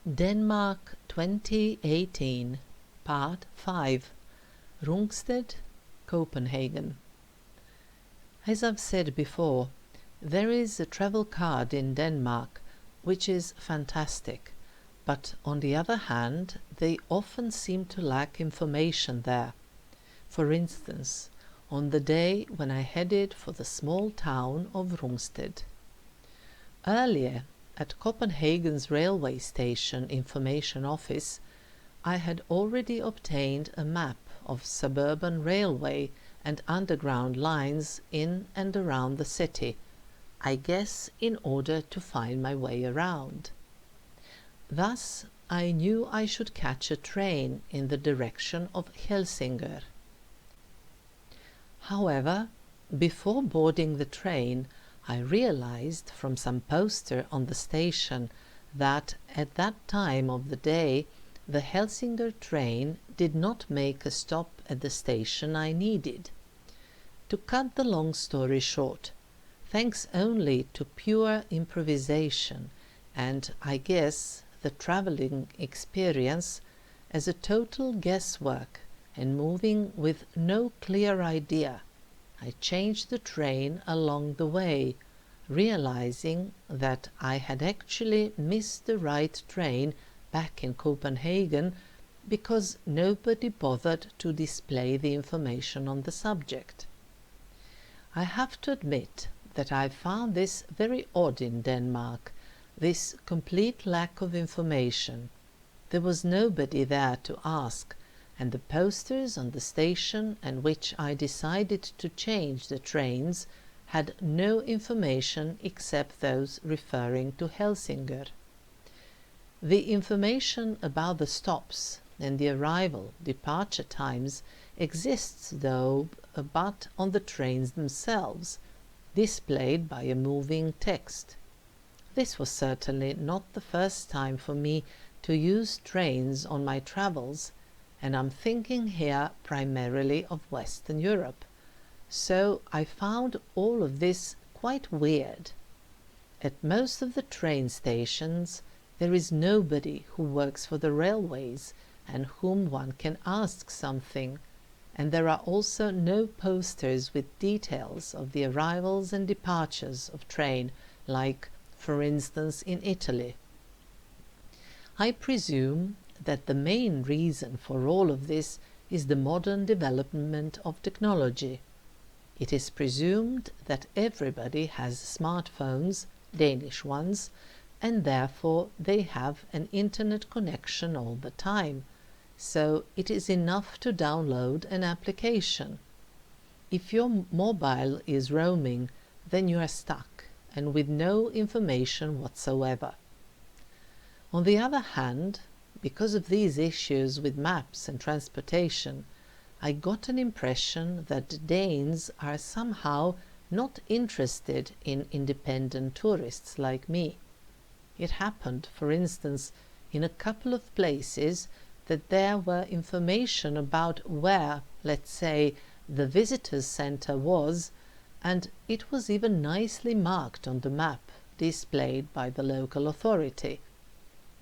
Denmark 2018, Part 5, Rungsted, Copenhagen. As I've said before, there is a travel card in Denmark which is fantastic, but on the other hand, they often seem to lack information there. For instance, on the day when I headed for the small town of Rungsted. Earlier, at Copenhagen's railway station information office, I had already obtained a map of suburban railway and underground lines in and around the city, I guess in order to find my way around. Thus, I knew I should catch a train in the direction of Helsingør. However, before boarding the train, I realized from some poster on the station that at that time of the day the Helsingør train did not make a stop at the station I needed. To cut the long story short, thanks only to pure improvisation and, I guess, the traveling experience, as a total guesswork and moving with no clear idea, I changed the train along the way, realizing that I had actually missed the right train back in Copenhagen because nobody bothered to display the information on the subject. I have to admit that I found this very odd in Denmark, this complete lack of information. There was nobody there to ask, and the posters on the station and which I decided to change the trains had no information except those referring to Helsingør. The information about the stops and the arrival-departure times exists though, but on the trains themselves, displayed by a moving text. This was certainly not the first time for me to use trains on my travels, and I'm thinking here primarily of Western Europe, so I found all of this quite weird. At most of the train stations there is nobody who works for the railways and whom one can ask something, and there are also no posters with details of the arrivals and departures of train, like, for instance, in Italy. I presume that the main reason for all of this is the modern development of technology. It is presumed that everybody has smartphones, Danish ones, and therefore they have an internet connection all the time, so it is enough to download an application. If your mobile is roaming, then you are stuck and with no information whatsoever. On the other hand, because of these issues with maps and transportation, I got an impression that Danes are somehow not interested in independent tourists like me. It happened, for instance, in a couple of places that there were information about where, let's say, the visitors' center was, and it was even nicely marked on the map displayed by the local authority.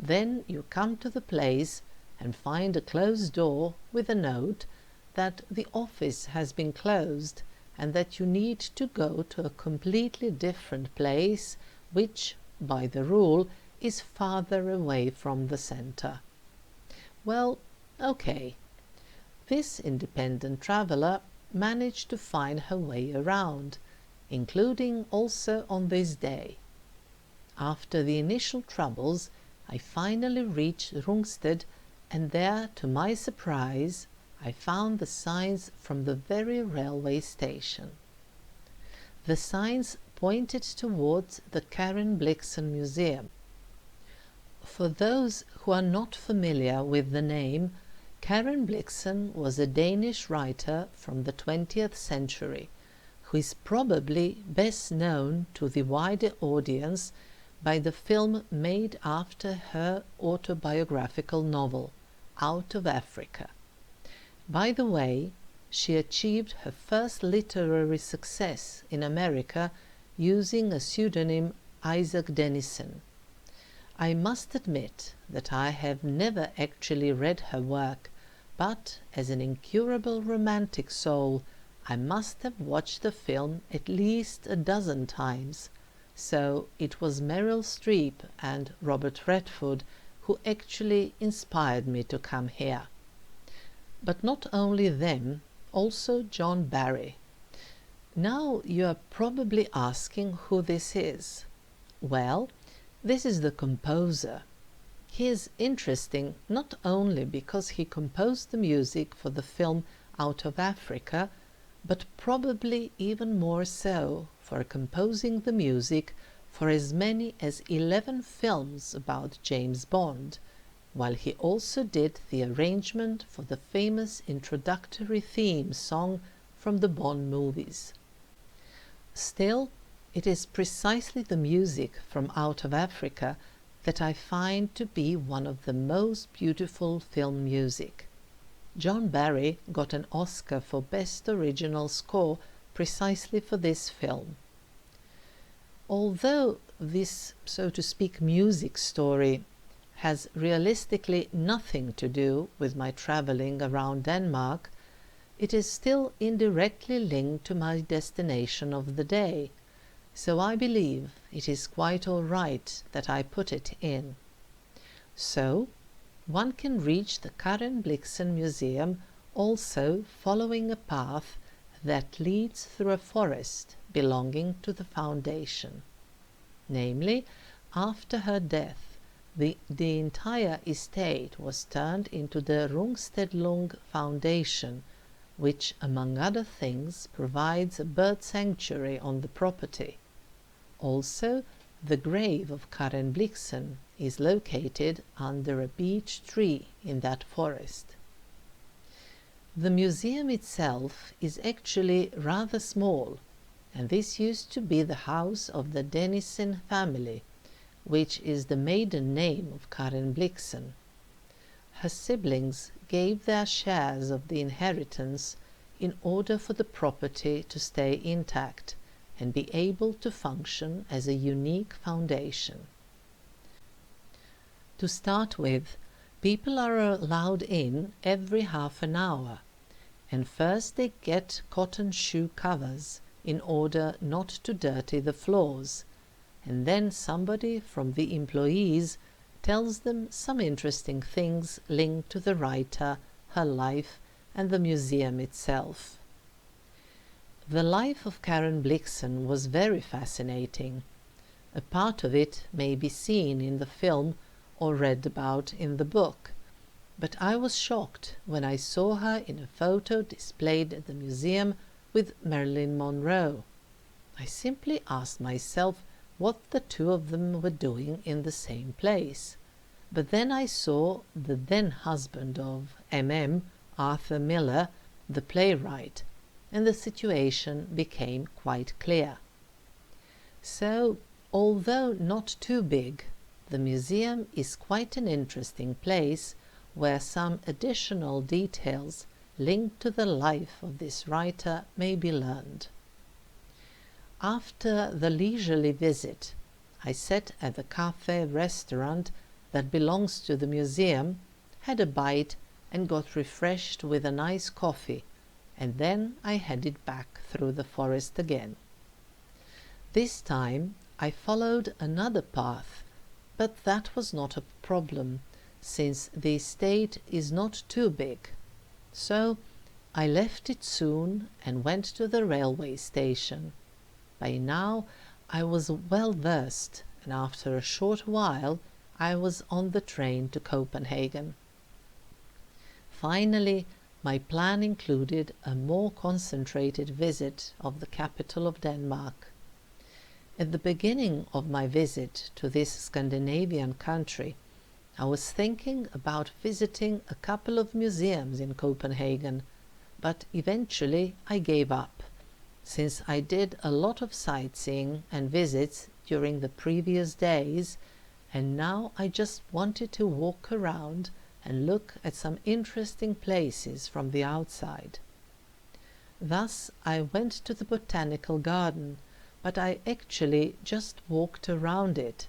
Then you come to the place and find a closed door with a note that the office has been closed and that you need to go to a completely different place, which, by the rule, is farther away from the center. Well, okay. This independent traveler managed to find her way around, including also on this day. After the initial troubles, I finally reached Rungsted, and there, to my surprise, I found the signs from the very railway station. The signs pointed towards the Karen Blixen Museum. For those who are not familiar with the name, Karen Blixen was a Danish writer from the 20th century, who is probably best known to the wider audience by the film made after her autobiographical novel, Out of Africa. By the way, she achieved her first literary success in America using a pseudonym Isaac Denison. I must admit that I have never actually read her work, but as an incurable romantic soul, I must have watched the film at least a dozen times. So it was Meryl Streep and Robert Redford who actually inspired me to come here. But not only them, also John Barry. Now you are probably asking who this is. Well, this is the composer. He is interesting not only because he composed the music for the film Out of Africa, but probably even more so for composing the music for as many as 11 films about James Bond, while he also did the arrangement for the famous introductory theme song from the Bond movies. Still, it is precisely the music from Out of Africa that I find to be one of the most beautiful film music. John Barry got an Oscar for Best Original Score precisely for this film. Although this, so to speak, music story has realistically nothing to do with my traveling around Denmark, it is still indirectly linked to my destination of the day, so I believe it is quite all right that I put it in. So, one can reach the Karen Blixen Museum also following a path that leads through a forest belonging to the foundation. Namely, after her death, the entire estate was turned into the Rungsted Foundation, which, among other things, provides a bird sanctuary on the property. Also, the grave of Karen Blixen is located under a beech tree in that forest. The museum itself is actually rather small, and this used to be the house of the Dennison family, which is the maiden name of Karen Blixen. Her siblings gave their shares of the inheritance in order for the property to stay intact and be able to function as a unique foundation. To start with, people are allowed in every half an hour, and first they get cotton shoe covers in order not to dirty the floors, and then somebody from the employees tells them some interesting things linked to the writer, her life, and the museum itself. The life of Karen Blixen was very fascinating. A part of it may be seen in the film or read about in the book, but I was shocked when I saw her in a photo displayed at the museum with Marilyn Monroe. I simply asked myself what the two of them were doing in the same place. But then I saw the then husband of M.M., Arthur Miller, the playwright, and the situation became quite clear. So, although not too big, the museum is quite an interesting place where some additional details linked to the life of this writer may be learned. After the leisurely visit, I sat at the cafe restaurant that belongs to the museum, had a bite and got refreshed with a nice coffee, and then I headed back through the forest again. This time I followed another path, but that was not a problem, since the estate is not too big. So I left it soon and went to the railway station. By now I was well versed, and after a short while I was on the train to Copenhagen. Finally, my plan included a more concentrated visit of the capital of Denmark. At the beginning of my visit to this Scandinavian country, I was thinking about visiting a couple of museums in Copenhagen, but eventually I gave up, since I did a lot of sightseeing and visits during the previous days, and now I just wanted to walk around and look at some interesting places from the outside. Thus I went to the botanical garden, but I actually just walked around it,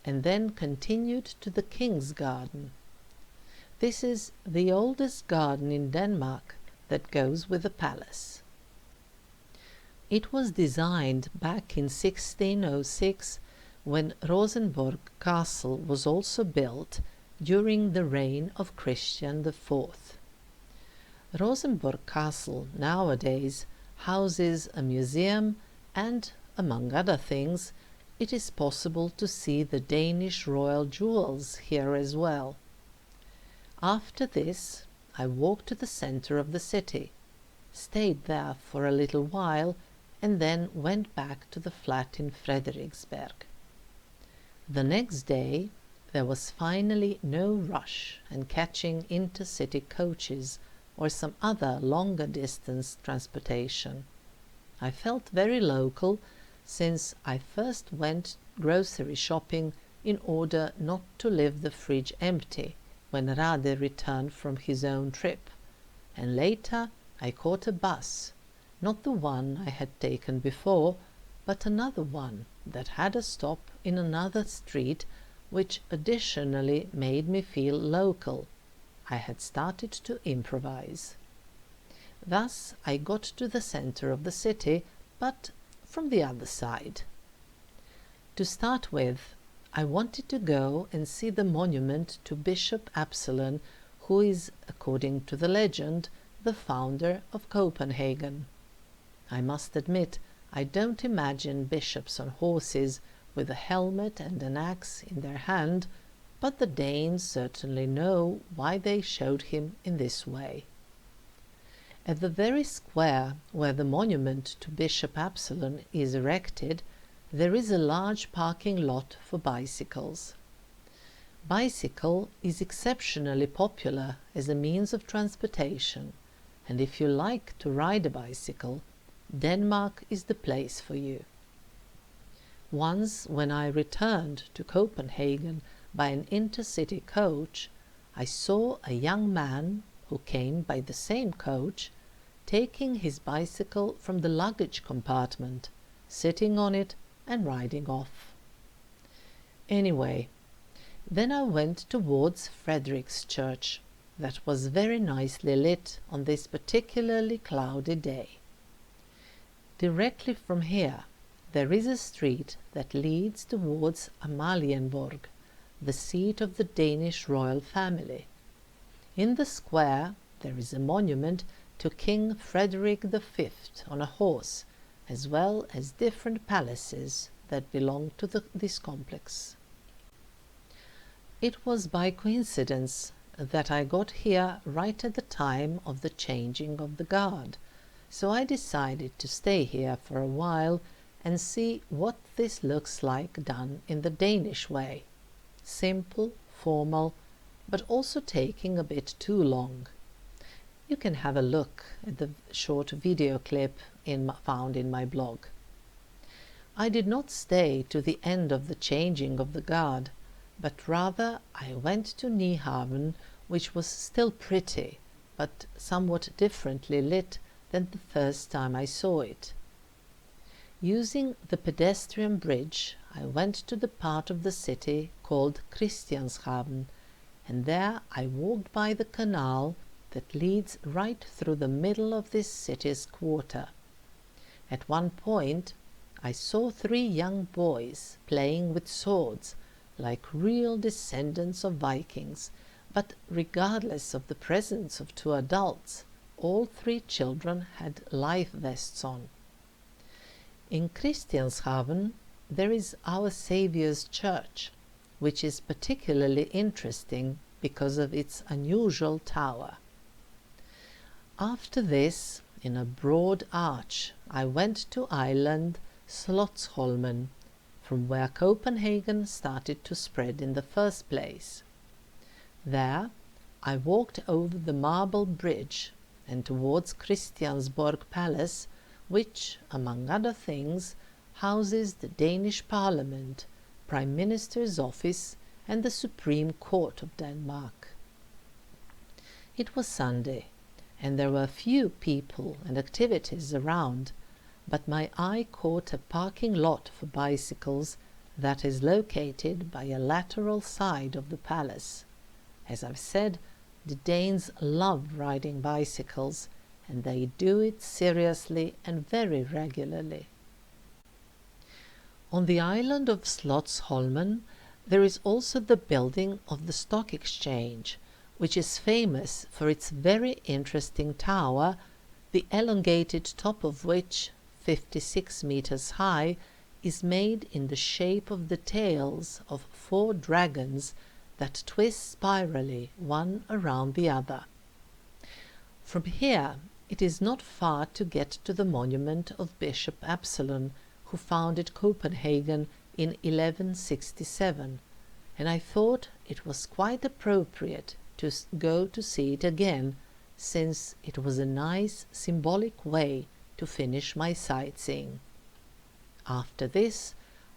and then continued to the King's Garden. This is the oldest garden in Denmark that goes with the palace. It was designed back in 1606 when Rosenborg Castle was also built during the reign of Christian IV. Rosenborg Castle nowadays houses a museum and, among other things, it is possible to see the Danish royal jewels here as well. After this, I walked to the center of the city, stayed there for a little while, and then went back to the flat in Frederiksberg. The next day, there was finally no rush and catching intercity coaches or some other longer distance transportation. I felt very local, since I first went grocery shopping in order not to leave the fridge empty when Rade returned from his own trip, and later I caught a bus, not the one I had taken before, but another one that had a stop in another street, which additionally made me feel local. I had started to improvise. Thus I got to the center of the city, but from the other side. To start with, I wanted to go and see the monument to Bishop Absalon, who is, according to the legend, the founder of Copenhagen. I must admit, I don't imagine bishops on horses with a helmet and an axe in their hand, but the Danes certainly know why they showed him in this way. At the very square where the monument to Bishop Absalon is erected, there is a large parking lot for bicycles. Bicycle is exceptionally popular as a means of transportation, and if you like to ride a bicycle, Denmark is the place for you. Once, when I returned to Copenhagen by an intercity coach, I saw a young man who came by the same coach, taking his bicycle from the luggage compartment, sitting on it and riding off. Anyway, then I went towards Frederiks that was very nicely lit on this particularly cloudy day. Directly from here, there is a street that leads towards Amalienborg, the seat of the Danish royal family. In the square, there is a monument to King Frederick V on a horse, as well as different palaces that belong to this complex. It was by coincidence that I got here right at the time of the changing of the guard, so I decided to stay here for a while and see what this looks like done in the Danish way. Simple, formal, but also taking a bit too long. You can have a look at the short video clip found in my blog. I did not stay to the end of the changing of the guard, but rather I went to Nyhavn, which was still pretty, but somewhat differently lit than the first time I saw it. Using the pedestrian bridge, I went to the part of the city called Christianshavn, and there I walked by the canal that leads right through the middle of this city's quarter. At one point, I saw 3 young boys playing with swords, like real descendants of Vikings, but regardless of the presence of 2 adults, all 3 children had life vests on. In Christianshavn, there is Our Saviour's Church, which is particularly interesting because of its unusual tower. After this, in a broad arch, I went to island Slotsholmen, from where Copenhagen started to spread in the first place. There, I walked over the marble bridge and towards Christiansborg Palace, which, among other things, houses the Danish Parliament, Prime Minister's office, and the Supreme Court of Denmark. It was Sunday, and there were few people and activities around, but my eye caught a parking lot for bicycles that is located by a lateral side of the palace. As I've said, the Danes love riding bicycles, and they do it seriously and very regularly. On the island of Slottsholmen there is also the building of the stock exchange, which is famous for its very interesting tower, the elongated top of which, 56 meters high, is made in the shape of the tails of 4 dragons that twist spirally one around the other. From here it is not far to get to the monument of Bishop Absalon, who founded Copenhagen in 1167, and I thought it was quite appropriate to go to see it again, since it was a nice symbolic way to finish my sightseeing. After this,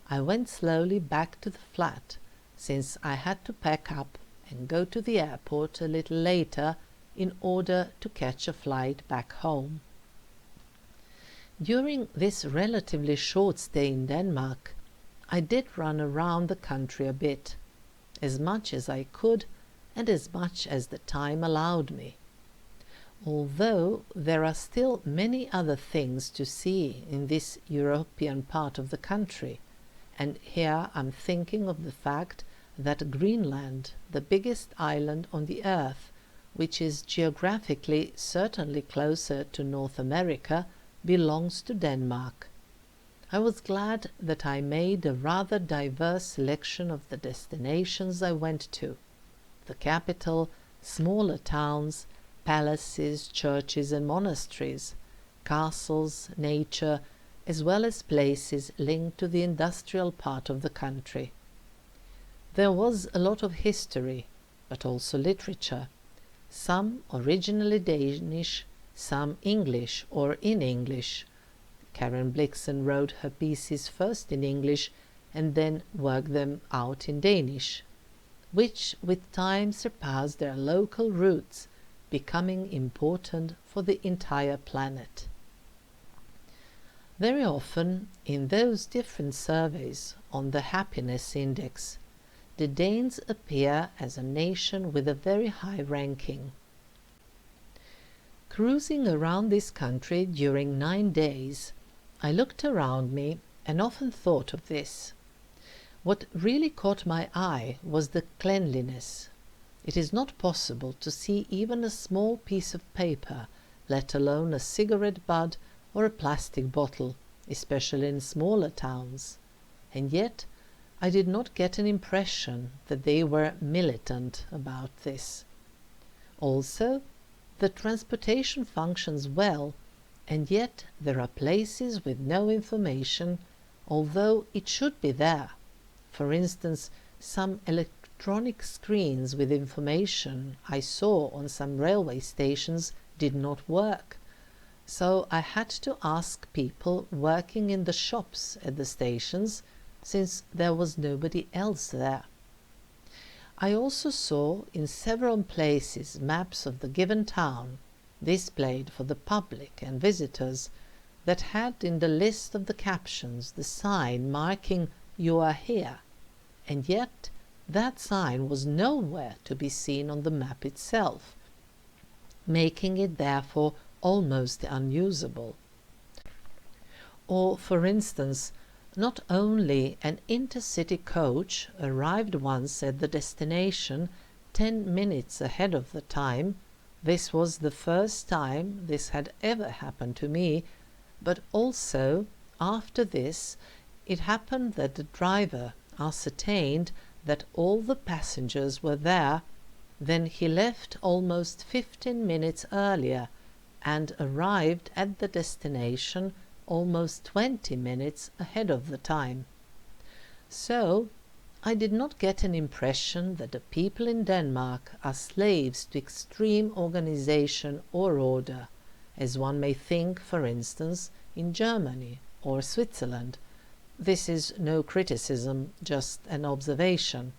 I went slowly back to the flat, since I had to pack up and go to the airport a little later in order to catch a flight back home. During this relatively short stay in Denmark, I did run around the country a bit, as much as I could and as much as the time allowed me. Although there are still many other things to see in this European part of the country, and here I'm thinking of the fact that Greenland, the biggest island on the earth, which is geographically certainly closer to North America, belongs to Denmark. I was glad that I made a rather diverse selection of the destinations I went to: the capital, smaller towns, palaces, churches and monasteries, castles, nature, as well as places linked to the industrial part of the country. There was a lot of history, but also literature, some originally Danish, some English or in English. Karen Blixen wrote her pieces first in English and then worked them out in Danish, which with time surpassed their local roots, becoming important for the entire planet. Very often, in those different surveys on the happiness index, the Danes appear as a nation with a very high ranking. Cruising around this country during 9 days, I looked around me and often thought of this. What really caught my eye was the cleanliness. It is not possible to see even a small piece of paper, let alone a cigarette butt or a plastic bottle, especially in smaller towns. And yet I did not get an impression that they were militant about this. Also, the transportation functions well, and yet there are places with no information, although it should be there. For instance, some electronic screens with information I saw on some railway stations did not work, so I had to ask people working in the shops at the stations, since there was nobody else there. I also saw in several places maps of the given town, displayed for the public and visitors, that had in the list of the captions the sign marking "You are here," and yet that sign was nowhere to be seen on the map itself, making it therefore almost unusable. Or, for instance, not only an intercity coach arrived once at the destination 10 minutes ahead of the time, this was the first time this had ever happened to me, but also, after this, it happened that the driver ascertained that all the passengers were there. Then he left almost 15 minutes earlier and arrived at the destination almost 20 minutes ahead of the time. So I did not get an impression that the people in Denmark are slaves to extreme organization or order, as one may think, for instance, in Germany or Switzerland. This is no criticism, just an observation.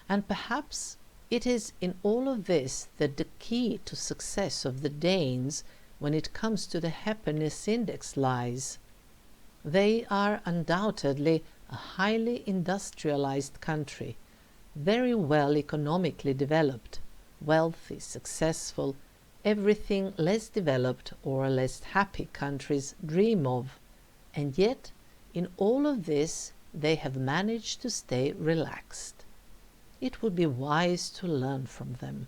And perhaps it is in all of this that the key to success of the Danes when it comes to the happiness index lies. They are undoubtedly a highly industrialized country, very well economically developed, wealthy, successful, everything less developed or less happy countries dream of, and yet in all of this they have managed to stay relaxed. It would be wise to learn from them.